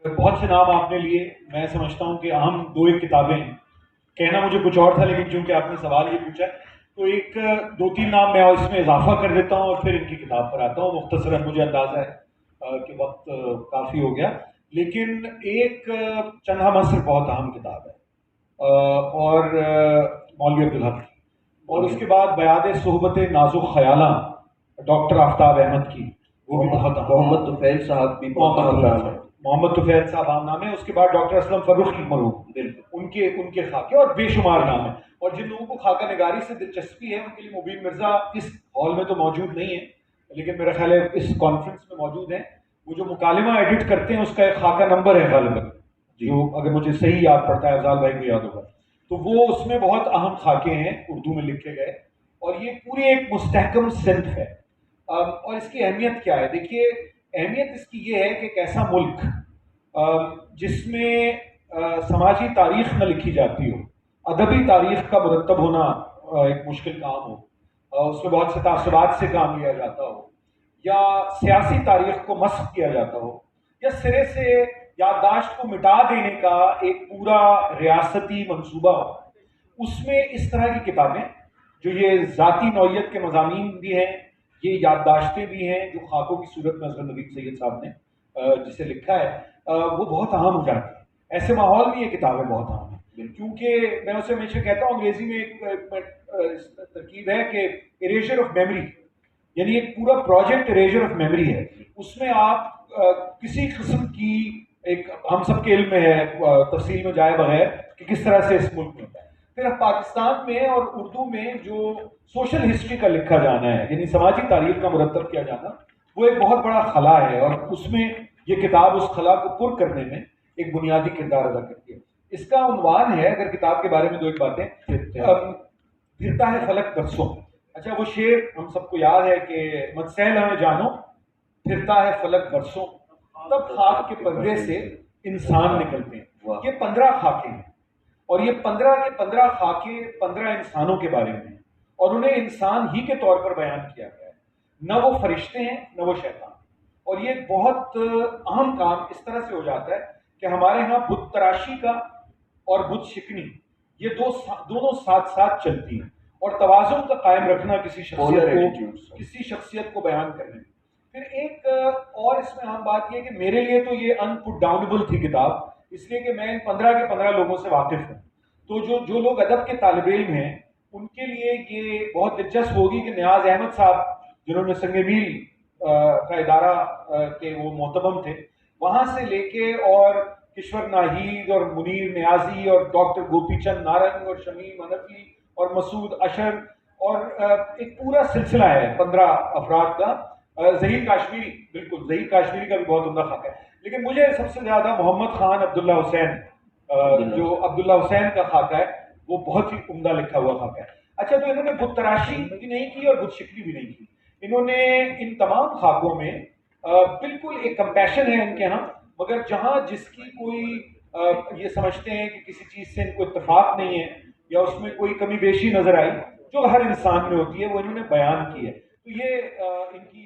بہت سے نام آپ نے لیے. میں سمجھتا ہوں کہ اہم دو ایک کتابیں ہیں. کہنا مجھے کچھ اور تھا لیکن چونکہ آپ نے سوال یہ پوچھا تو ایک دو تین نام میں اس میں اضافہ کر دیتا ہوں اور پھر ان کی کتاب پر آتا ہوں. مختصراً مجھے اندازہ ہے کہ وقت کافی ہو گیا، لیکن ایک چندہ مصر بہت اہم کتاب ہے اور مولوی عبدالحق کی، اور اس کے بعد بیاد صحبت نازک خیالاں ڈاکٹر آفتاب احمد کی، وہ بھی بہت اہم. محمد طفیل صاحب بھی محمد طفیل صاحب عام نام ہے. اس کے بعد ڈاکٹر اسلم فروخ کی مرحوم، ان کے خاکے اور بے شمار نام ہیں. اور جن لوگوں کو خاکہ نگاری سے دلچسپی ہے ان کے لیے مبین مرزا اس ہال میں تو موجود نہیں ہے لیکن میرا خیال ہے اس کانفرنس میں موجود ہیں. وہ جو مکالمہ ایڈٹ کرتے ہیں اس کا ایک خاکہ نمبر ہے غالباً، جو اگر مجھے صحیح یاد پڑتا ہے، افضال بھائی کو یاد ہوگا، تو وہ اس میں بہت اہم خاکے ہیں اردو میں لکھے گئے. اور یہ پوری ایک مستحکم صنف ہے. اور اس کی اہمیت کیا ہے؟ دیکھیے، اہمیت اس کی یہ ہے کہ ایک ایسا ملک جس میں سماجی تاریخ نہ لکھی جاتی ہو، ادبی تاریخ کا مرتب ہونا ایک مشکل کام ہو، اس میں بہت سے تعصبات سے کام لیا جاتا ہو، یا سیاسی تاریخ کو مسخ کیا جاتا ہو، یا سرے سے یادداشت کو مٹا دینے کا ایک پورا ریاستی منصوبہ ہو. اس میں اس طرح کی کتابیں جو یہ ذاتی نوعیت کے مضامین بھی ہیں، یہ یادداشتیں بھی ہیں جو خاکوں کی صورت میں اظہر نوید سید صاحب نے جسے لکھا ہے، وہ بہت اہم ہو جاتی ہے. ایسے ماحول میں یہ کتابیں بہت اہم ہیں، کیونکہ میں اسے ہمیشہ کہتا ہوں، انگریزی میں ایک ترکیب ہے کہ اریجر آف میموری، یعنی ایک پورا پروجیکٹ اریجر آف میموری ہے. اس میں آپ کسی قسم کی ایک ہم سب کے علم میں ہے تفصیل میں جائے بغیر کہ کس طرح سے اس ملک میں ہوتا ہے. پھر پاکستان میں اور اردو میں جو سوشل ہسٹری کا لکھا جانا ہے، یعنی سماجی تاریخ کا مرتب کیا جانا، وہ ایک بہت بڑا خلا ہے اور اس میں یہ کتاب اس خلا کو پر کرنے میں ایک بنیادی کردار ادا کرتی ہے. اس کا عنوان ہے، اگر کتاب کے بارے میں دو ایک باتیں، پھرتا ہے فلک برسوں. اچھا، وہ شعر ہم سب کو یاد ہے کہ مت سیل ہمیں جانو، پھرتا ہے فلک برسوں، تب خاک کے پردے سے انسان نکلتے ہیں. یہ 15 خاکے ہیں اور یہ 15 کے 15 خاکے 15 انسانوں کے بارے میں ہیں اور انہیں انسان ہی کے طور پر بیان کیا گیا ہے. نہ وہ فرشتے ہیں نہ وہ شیطان. اور یہ بہت اہم کام اس طرح سے ہو جاتا ہے کہ ہمارے ہاں بت تراشی کا اور بت شکنی یہ دونوں ساتھ ساتھ چلتی ہیں، اور توازن کا قائم رکھنا کسی شخصیت کو بیان کرنے میں. پھر ایک اور اس میں اہم بات یہ کہ میرے لیے تو یہ ان پٹ ڈاؤنیبل تھی کتاب، اس لیے کہ میں ان 15 کے 15 لوگوں سے واقف ہوں. تو جو لوگ ادب کے طالب علم ہیں ان کے لیے یہ بہت دلچسپ ہوگی کہ نیاز احمد صاحب، جنہوں نے سنگ میل کا ادارہ کے وہ محتمم تھے، وہاں سے لے کے اور کشور ناہید اور منیر نیازی اور ڈاکٹر گوپی چند نارنگ اور شمیم حنفی اور مسعود اشر اور ایک پورا سلسلہ ہے 15 افراد کا. ظہیر کاشمیری، بالکل ظہیر کاشمیری کا بھی بہت عمدہ خاکہ ہے. لیکن مجھے سب سے زیادہ محمد خان عبداللہ حسین، جو عبداللہ حسین کا خاکہ ہے، وہ بہت ہی عمدہ لکھا ہوا خاکہ ہے. اچھا، تو انہوں نے بت تراشی بھی نہیں کی اور بت شکلی بھی نہیں کی. انہوں نے ان تمام خاکوں میں بالکل ایک کمپیشن ہے ان کے ہاں، مگر جہاں جس کی کوئی یہ سمجھتے ہیں کہ کسی چیز سے ان کو اتفاق نہیں ہے یا اس میں کوئی کمی بیشی نظر آئی جو ہر انسان میں ہوتی ہے، وہ انہوں نے بیان کی ہے. تو یہ ان کی